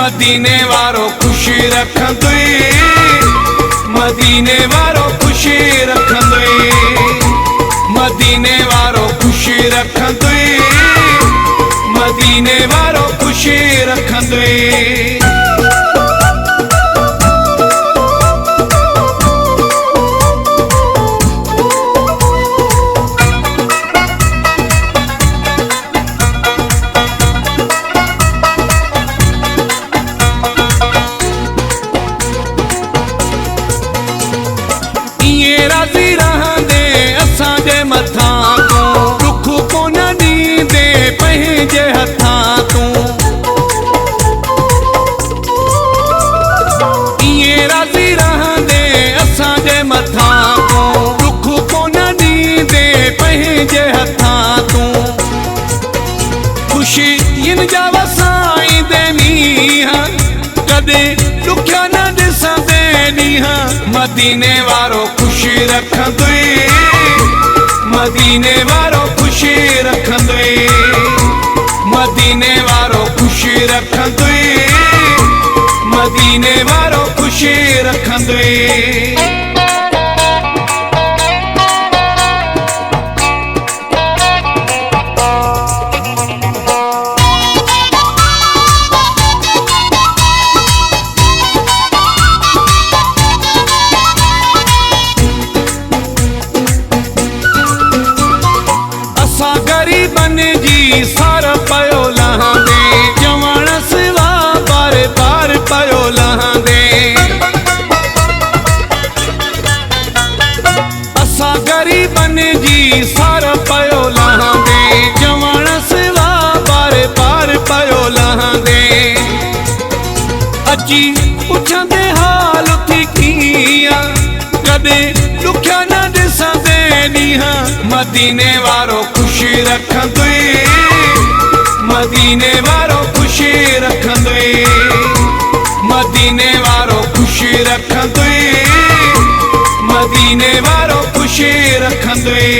मदीने वारो खुशी रखंदुई, मदीने वारो खुशी रखंदुई, मदीने वारो खुशी रखंदुई, मदीने वारो खुशी रखंदुई। राज़ी रहंदे असांजे मथां तूं, दुख कोन ॾींदे पंहिंजे हथां तूं। ईअं राज़ी रहंदे असांजे मथां तूं, दुख कोन ॾींदे पंहिंजे हथां तूं। ख़ुशी इन जा वसाईंदे मींहं, कॾहिं ॾुखिया न ॾिसंदे ॾींहं। मदीने वारो खुशी रखंदुई, मदीने वारो खुशी रखंदुई, मदीने वारो खुशी रखंदुई, मदीने वारो खुशी रखंदुई। गरीबन जी सार पयो लहंदे, जवण सिवा बार बार पयो लहंदे। असां गरीबन जी सार पयो लहंदे, जवण सिवा बार बार पयो लहंदे। अची पुछंदे हाल थी कीअं, कॾहिं ॾुखिया न ॾिसंदे ॾींहं। मदीने वारो खुशी रखंदुई, मदीने वारो खुशी रखंदुई, मदीने वारो खुशी रखंदुई, मदीने वारो खुशी रखंदुई।